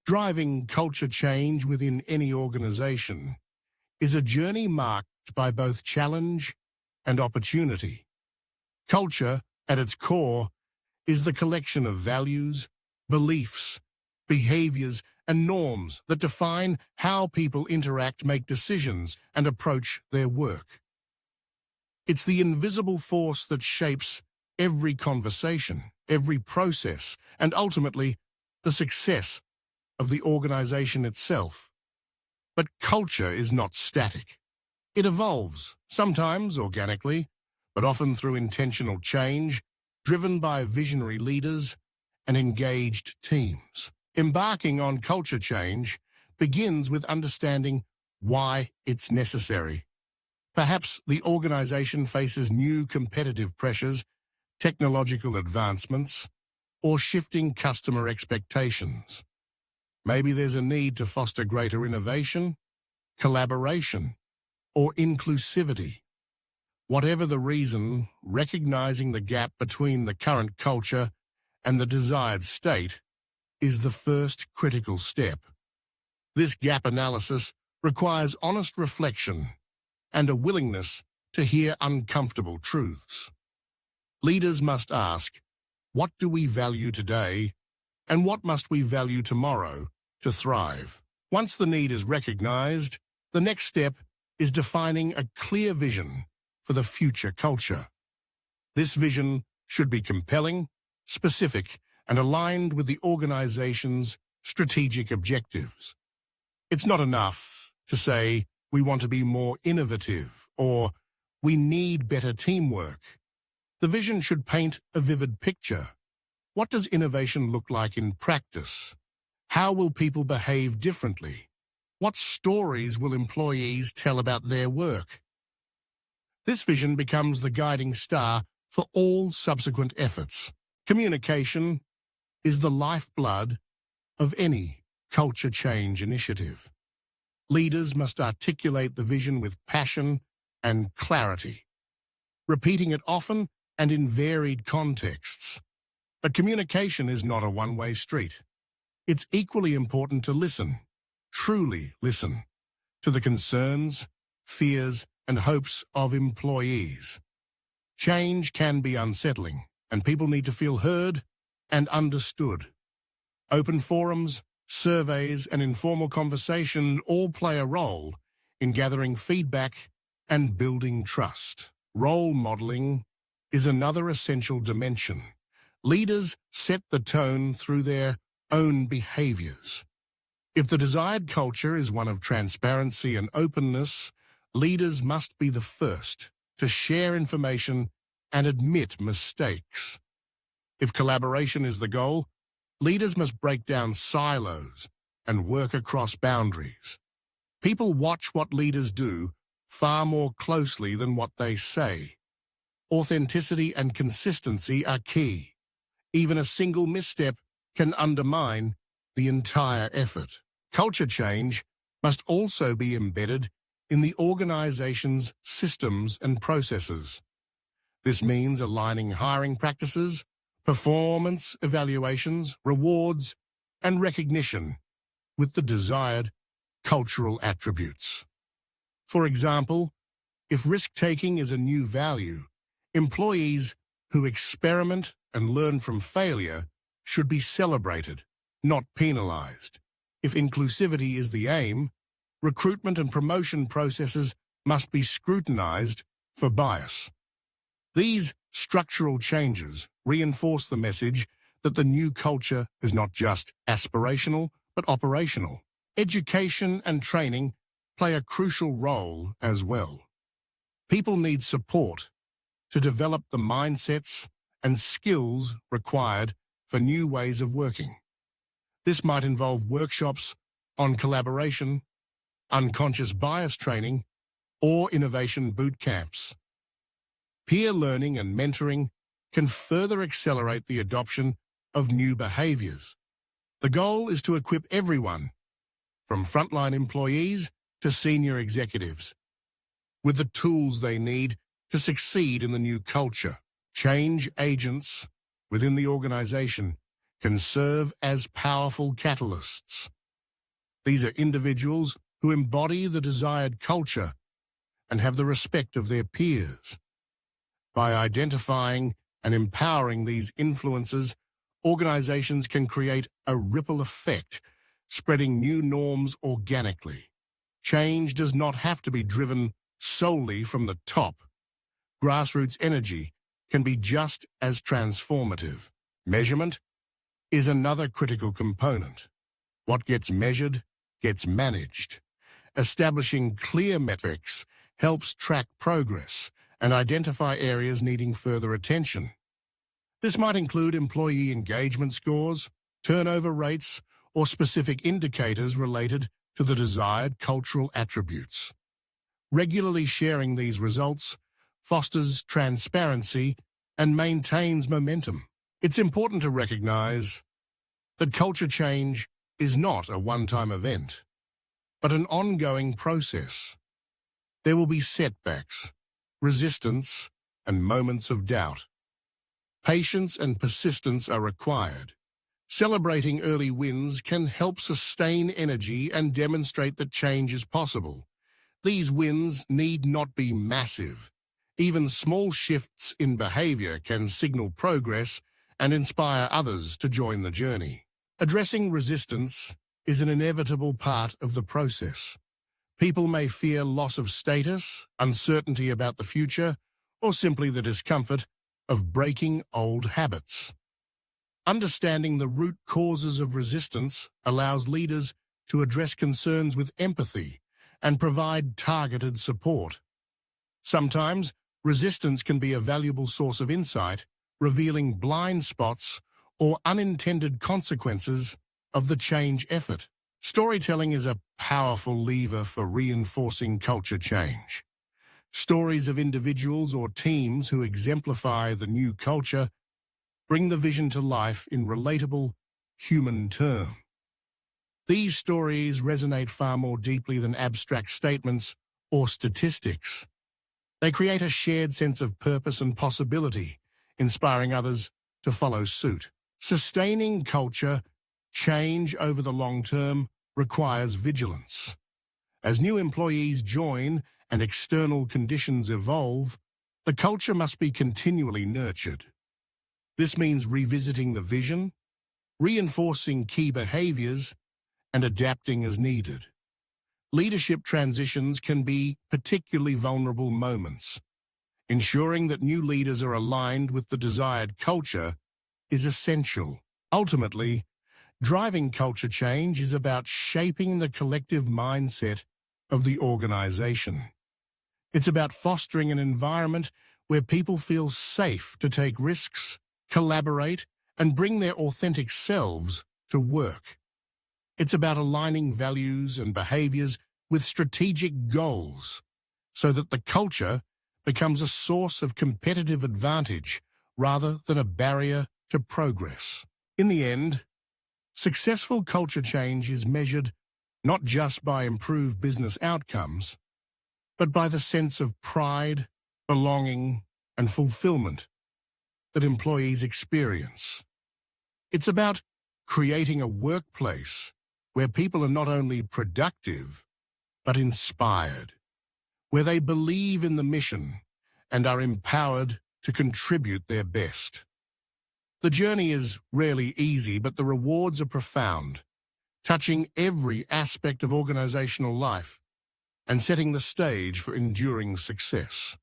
Driving culture change within any organization is a journey marked by both challenge and opportunity. Culture, at its core, is the collection of values, beliefs, behaviors, and norms that define how people interact, make decisions, and approach their work. It's the invisible force that shapes every conversation, every process, and ultimately the success of the organization itself. But culture is not static. It evolves, sometimes organically, but often through intentional change, driven by visionary leaders and engaged teams. Embarking on culture change begins with understanding why it's necessary. Perhaps the organization faces new competitive pressures, technological advancements, or shifting customer expectations. Maybe there's a need to foster greater innovation, collaboration, or inclusivity. Whatever the reason, recognizing the gap between the current culture and the desired state is the first critical step. This gap analysis requires honest reflection and a willingness to hear uncomfortable truths. Leaders must ask, what do we value today, and what must we value tomorrow to thrive? Once the need is recognized, the next step is defining a clear vision for the future culture. This vision should be compelling, specific, and aligned with the organization's strategic objectives. It's not enough to say we want to be more innovative or we need better teamwork. The vision should paint a vivid picture. What does innovation look like in practice? How will people behave differently? What stories will employees tell about their work? This vision becomes the guiding star for all subsequent efforts. Communication is the lifeblood of any culture change initiative. Leaders must articulate the vision with passion and clarity, repeating it often and in varied contexts. But communication is not a one-way street. It's equally important to listen, truly listen, to the concerns, fears, and hopes of employees. Change can be unsettling, and people need to feel heard and understood. Open forums, surveys, and informal conversation all play a role in gathering feedback and building trust. Role modeling is another essential dimension. Leaders set the tone through their own behaviors. If the desired culture is one of transparency and openness, leaders must be the first to share information and admit mistakes. If collaboration is the goal, leaders must break down silos and work across boundaries. People watch what leaders do far more closely than what they say. Authenticity and consistency are key. Even a single misstep can undermine the entire effort. Culture change must also be embedded in the organization's systems and processes. This means aligning hiring practices, performance evaluations, rewards, and recognition with the desired cultural attributes. For example, if risk-taking is a new value, employees who experiment and learn from failure should be celebrated, not penalized. If inclusivity is the aim, recruitment and promotion processes must be scrutinized for bias. These structural changes reinforce the message that the new culture is not just aspirational, but operational. Education and training play a crucial role as well. People need support to develop the mindsets and skills required for new ways of working. This might involve workshops on collaboration, unconscious bias training, or innovation boot camps. Peer learning and mentoring can further accelerate the adoption of new behaviors. The goal is to equip everyone, from frontline employees to senior executives, with the tools they need to succeed in the new culture. Change agents within the organization can serve as powerful catalysts. These are individuals who embody the desired culture and have the respect of their peers. By identifying and empowering these influences, organizations can create a ripple effect, spreading new norms organically. Change does not have to be driven solely from the top. Grassroots energy can be just as transformative. Measurement is another critical component. What gets measured gets managed. Establishing clear metrics helps track progress and identify areas needing further attention. This might include employee engagement scores, turnover rates, or specific indicators related to the desired cultural attributes. Regularly sharing these results fosters transparency and maintains momentum. It's important to recognize that culture change is not a one-time event, but an ongoing process. There will be setbacks, resistance, and moments of doubt. Patience and persistence are required. Celebrating early wins can help sustain energy and demonstrate that change is possible. These wins need not be massive. Even small shifts in behavior can signal progress and inspire others to join the journey. Addressing resistance is an inevitable part of the process. People may fear loss of status, uncertainty about the future, or simply the discomfort of breaking old habits. Understanding the root causes of resistance allows leaders to address concerns with empathy and provide targeted support. Sometimes, resistance can be a valuable source of insight, revealing blind spots or unintended consequences of the change effort. Storytelling is a powerful lever for reinforcing culture change. Stories of individuals or teams who exemplify the new culture bring the vision to life in relatable, human terms. These stories resonate far more deeply than abstract statements or statistics. They create a shared sense of purpose and possibility, inspiring others to follow suit. Sustaining culture change over the long term requires vigilance. As new employees join and external conditions evolve, the culture must be continually nurtured. This means revisiting the vision, reinforcing key behaviors, and adapting as needed. Leadership transitions can be particularly vulnerable moments. Ensuring that new leaders are aligned with the desired culture is essential. Ultimately, driving culture change is about shaping the collective mindset of the organization. It's about fostering an environment where people feel safe to take risks, collaborate, and bring their authentic selves to work. It's about aligning values and behaviors with strategic goals so that the culture becomes a source of competitive advantage rather than a barrier to progress. In the end, successful culture change is measured not just by improved business outcomes, but by the sense of pride, belonging, and fulfillment that employees experience. It's about creating a workplace where people are not only productive, but inspired, where they believe in the mission and are empowered to contribute their best. The journey is rarely easy, but the rewards are profound, touching every aspect of organizational life and setting the stage for enduring success.